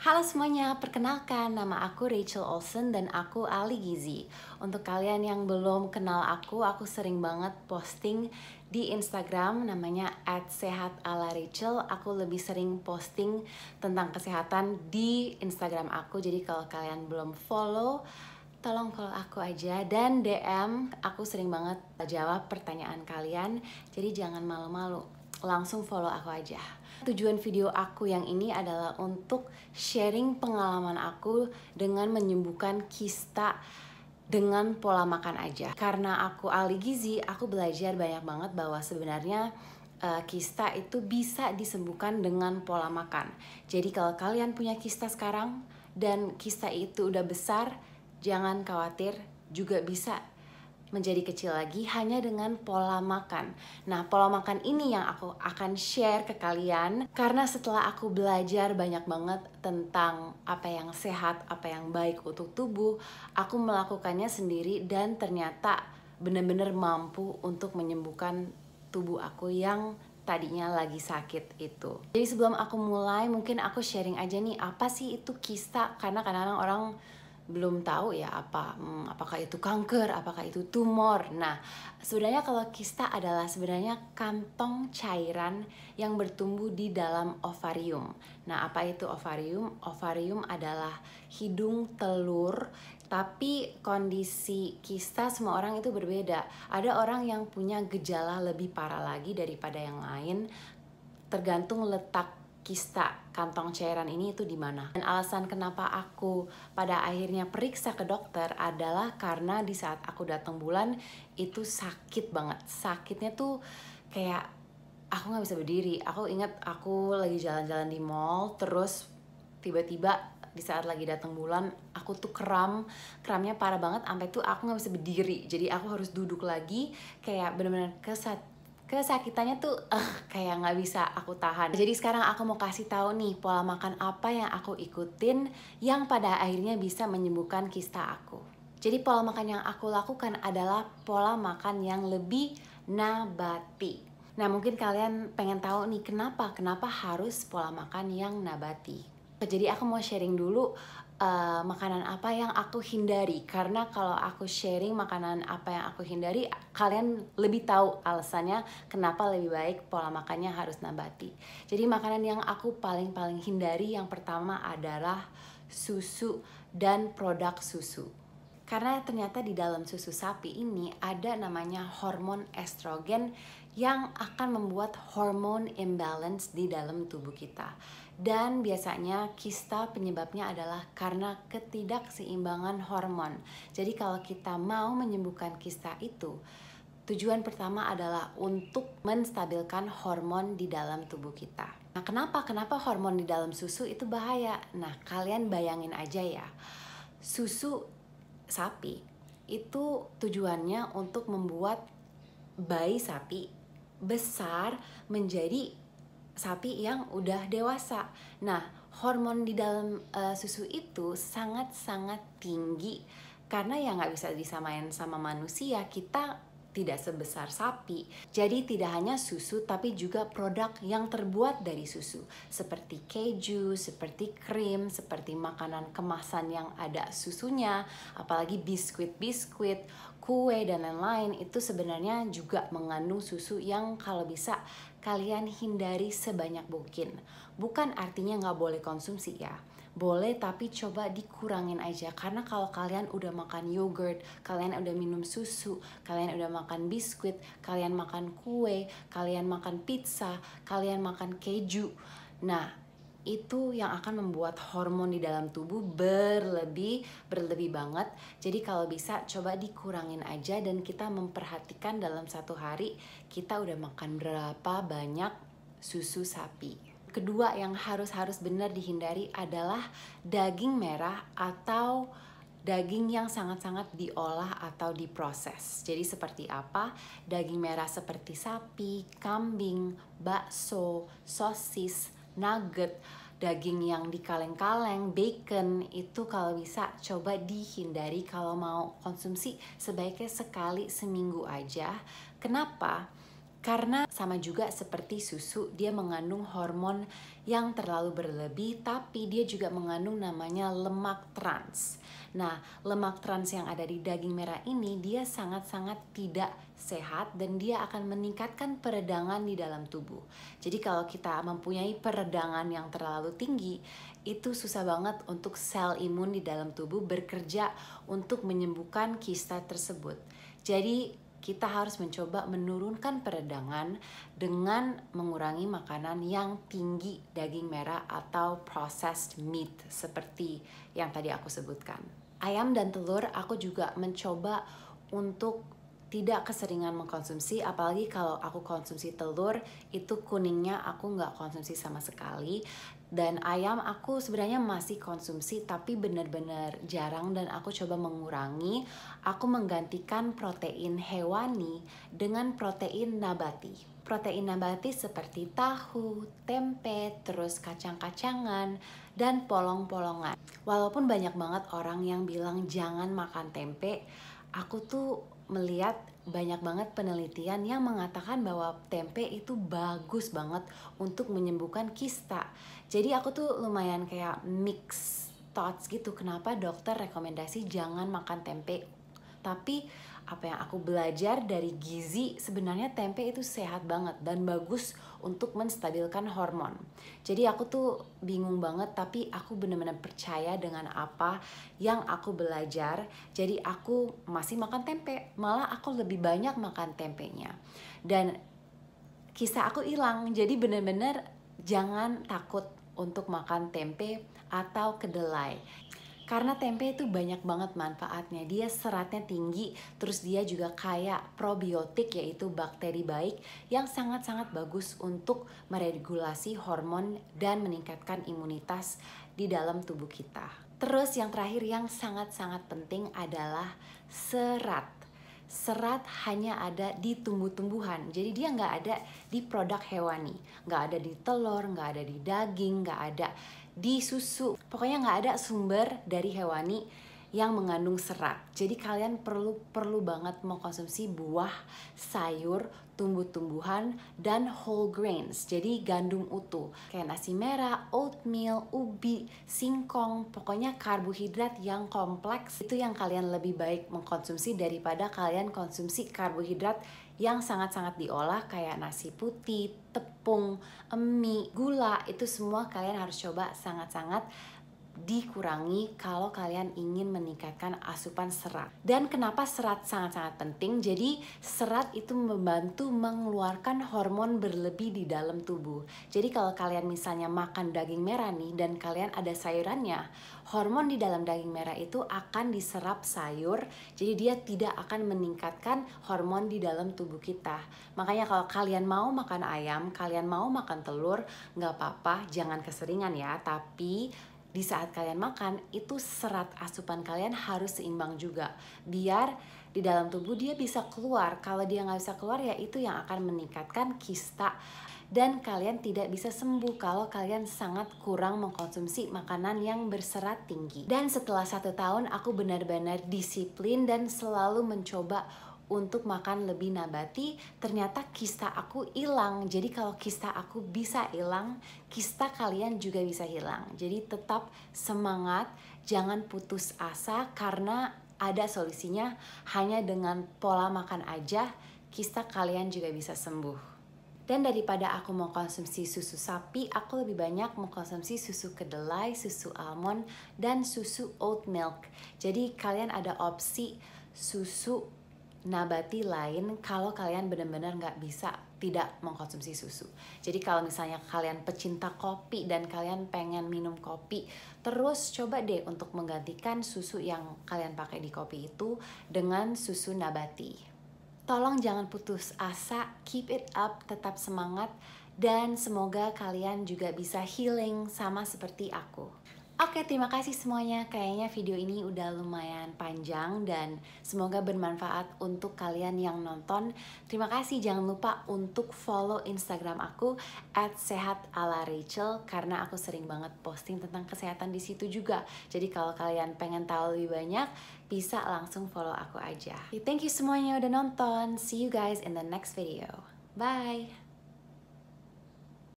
Halo semuanya, perkenalkan nama aku Rachel Olsen dan aku ahli gizi. Untuk kalian yang belum kenal aku sering banget posting di Instagram namanya @sehatalarachael. Aku lebih sering posting tentang kesehatan di Instagram aku. Jadi kalau kalian belum follow, tolong follow aku aja dan DM. Aku sering banget jawab pertanyaan kalian. Jadi jangan malu-malu, langsung follow aku aja. Tujuan video aku yang ini adalah untuk sharing pengalaman aku dengan menyembuhkan kista dengan pola makan aja. Karena aku ahli gizi, aku belajar banyak banget bahwa sebenarnya kista itu bisa disembuhkan dengan pola makan. Jadi kalau kalian punya kista sekarang dan kista itu udah besar, jangan khawatir, juga bisa menjadi kecil lagi hanya dengan pola makan. Nah, pola makan ini yang aku akan share ke kalian karena setelah aku belajar banyak banget tentang apa yang sehat, apa yang baik untuk tubuh, aku melakukannya sendiri dan ternyata benar-benar mampu untuk menyembuhkan tubuh aku yang tadinya lagi sakit itu. Jadi sebelum aku mulai, mungkin aku sharing aja nih apa sih itu kista, karena kadang-kadang orang belum tahu ya apakah itu kanker, apakah itu tumor. Nah, sebenarnya kalau kista adalah sebenarnya kantong cairan yang bertumbuh di dalam ovarium. Nah, apa itu ovarium? Ovarium adalah hidung telur, tapi kondisi kista semua orang itu berbeda. Ada orang yang punya gejala lebih parah lagi daripada yang lain, tergantung letak kista kantong cairan ini itu di mana. Dan alasan kenapa aku pada akhirnya periksa ke dokter adalah karena di saat aku datang bulan itu sakit banget. Sakitnya tuh kayak aku nggak bisa berdiri. Aku ingat aku lagi jalan-jalan di mall, terus tiba-tiba di saat lagi datang bulan aku tuh kramnya parah banget sampai tuh aku nggak bisa berdiri. Jadi aku harus duduk lagi, kayak bener-bener kesakitannya tuh kayak nggak bisa aku tahan. Jadi sekarang aku mau kasih tahu nih pola makan apa yang aku ikutin yang pada akhirnya bisa menyembuhkan kista aku. Jadi pola makan yang aku lakukan adalah pola makan yang lebih nabati. Nah, mungkin kalian pengen tahu nih kenapa harus pola makan yang nabati. Jadi aku mau sharing dulu makanan apa yang aku hindari, karena kalau aku sharing makanan apa yang aku hindari, kalian lebih tahu alasannya kenapa lebih baik pola makannya harus nabati. Jadi makanan yang aku paling hindari yang pertama adalah susu dan produk susu. Karena ternyata di dalam susu sapi ini ada namanya hormon estrogen yang akan membuat hormon imbalance di dalam tubuh kita. Dan biasanya kista penyebabnya adalah karena ketidakseimbangan hormon. Jadi kalau kita mau menyembuhkan kista itu, tujuan pertama adalah untuk menstabilkan hormon di dalam tubuh kita. Nah, kenapa hormon di dalam susu itu bahaya? Nah, kalian bayangin aja ya, susu sapi itu tujuannya untuk membuat bayi sapi besar menjadi sapi yang udah dewasa. Nah, hormon di dalam susu itu sangat-sangat tinggi karena ya nggak bisa disamain sama manusia. Kita tidak sebesar sapi. Jadi tidak hanya susu tapi juga produk yang terbuat dari susu, seperti keju, seperti krim, seperti makanan kemasan yang ada susunya, apalagi biskuit, kue dan lain-lain itu sebenarnya juga mengandung susu yang kalau bisa kalian hindari sebanyak mungkin. Bukan artinya nggak boleh konsumsi ya. Boleh, tapi coba dikurangin aja. Karena kalau kalian udah makan yogurt, kalian udah minum susu, kalian udah makan biskuit, kalian makan kue, kalian makan pizza, kalian makan keju, nah itu yang akan membuat hormon di dalam tubuh berlebih banget. Jadi kalau bisa coba dikurangin aja dan kita memperhatikan dalam satu hari kita udah makan berapa banyak susu sapi. Kedua yang harus benar dihindari adalah daging merah atau daging yang sangat-sangat diolah atau diproses. Jadi seperti apa? Daging merah seperti sapi, kambing, bakso, sosis, nugget, daging yang dikaleng-kaleng, bacon, itu kalau bisa coba dihindari. Kalau mau konsumsi sebaiknya sekali seminggu aja. Kenapa? Karena sama juga seperti susu, dia mengandung hormon yang terlalu berlebih, tapi dia juga mengandung namanya lemak trans. Nah, lemak trans yang ada di daging merah ini dia sangat-sangat tidak sehat dan dia akan meningkatkan peredangan di dalam tubuh. Jadi kalau kita mempunyai peredangan yang terlalu tinggi, itu susah banget untuk sel imun di dalam tubuh bekerja untuk menyembuhkan kista tersebut. Jadi kita harus mencoba menurunkan peredangan dengan mengurangi makanan yang tinggi daging merah atau processed meat seperti yang tadi aku sebutkan. Ayam dan telur aku juga mencoba untuk tidak keseringan mengkonsumsi, apalagi kalau aku konsumsi telur itu kuningnya aku nggak konsumsi sama sekali. Dan ayam aku sebenarnya masih konsumsi tapi benar-benar jarang dan aku coba mengurangi. Aku menggantikan protein hewani dengan protein nabati. Protein nabati seperti tahu, tempe, terus kacang-kacangan, dan polong-polongan. Walaupun banyak banget orang yang bilang jangan makan tempe, aku tuh melihat banyak banget penelitian yang mengatakan bahwa tempe itu bagus banget untuk menyembuhkan kista. Jadi aku tuh lumayan kayak mix thoughts gitu, kenapa dokter rekomendasi jangan makan tempe. Tapi apa yang aku belajar dari gizi, sebenarnya tempe itu sehat banget dan bagus untuk menstabilkan hormon. Jadi aku tuh bingung banget, tapi aku benar-benar percaya dengan apa yang aku belajar. Jadi aku masih makan tempe, malah aku lebih banyak makan tempenya. Dan kista aku hilang, jadi benar-benar jangan takut untuk makan tempe atau kedelai. Karena tempe itu banyak banget manfaatnya. Dia seratnya tinggi, terus dia juga kaya probiotik yaitu bakteri baik yang sangat-sangat bagus untuk meregulasi hormon dan meningkatkan imunitas di dalam tubuh kita. Terus yang terakhir yang sangat-sangat penting adalah serat. Serat hanya ada di tumbuh-tumbuhan, jadi dia nggak ada di produk hewani, nggak ada di telur, nggak ada di daging, nggak ada di susu. Pokoknya nggak ada sumber dari hewani yang mengandung serat. Jadi kalian perlu banget mengkonsumsi buah, sayur, tumbuh-tumbuhan, dan whole grains. Jadi gandum utuh kayak nasi merah, oatmeal, ubi, singkong. Pokoknya karbohidrat yang kompleks itu yang kalian lebih baik mengkonsumsi daripada kalian konsumsi karbohidrat yang sangat-sangat diolah kayak nasi putih, tepung, mie, gula. Itu semua kalian harus coba sangat-sangat dikurangi kalau kalian ingin meningkatkan asupan serat. Dan kenapa serat sangat-sangat penting? Jadi serat itu membantu mengeluarkan hormon berlebih di dalam tubuh. Jadi kalau kalian misalnya makan daging merah nih dan kalian ada sayurannya, hormon di dalam daging merah itu akan diserap sayur, jadi dia tidak akan meningkatkan hormon di dalam tubuh kita. Makanya kalau kalian mau makan ayam, kalian mau makan telur, nggak apa-apa, jangan keseringan ya, tapi di saat kalian makan itu serat asupan kalian harus seimbang juga biar di dalam tubuh dia bisa keluar. Kalau dia nggak bisa keluar ya itu yang akan meningkatkan kista dan kalian tidak bisa sembuh kalau kalian sangat kurang mengkonsumsi makanan yang berserat tinggi. Dan setelah 1 tahun aku benar-benar disiplin dan selalu mencoba untuk makan lebih nabati, ternyata kista aku hilang. Jadi kalau kista aku bisa hilang, kista kalian juga bisa hilang. Jadi tetap semangat, jangan putus asa karena ada solusinya. Hanya dengan pola makan aja, kista kalian juga bisa sembuh. Dan daripada aku mau konsumsi susu sapi, aku lebih banyak mengkonsumsi susu kedelai, susu almond, dan susu oat milk. Jadi kalian ada opsi susu nabati lain kalau kalian benar-benar nggak bisa tidak mengkonsumsi susu. Jadi kalau misalnya kalian pecinta kopi dan kalian pengen minum kopi, terus coba deh untuk menggantikan susu yang kalian pakai di kopi itu dengan susu nabati. Tolong jangan putus asa, keep it up, tetap semangat, dan semoga kalian juga bisa healing sama seperti aku. Oke, terima kasih semuanya. Kayaknya video ini udah lumayan panjang dan semoga bermanfaat untuk kalian yang nonton. Terima kasih, jangan lupa untuk follow Instagram aku @sehat_ala_rachel karena aku sering banget posting tentang kesehatan di situ juga. Jadi kalau kalian pengen tahu lebih banyak, bisa langsung follow aku aja. Thank you semuanya udah nonton. See you guys in the next video. Bye!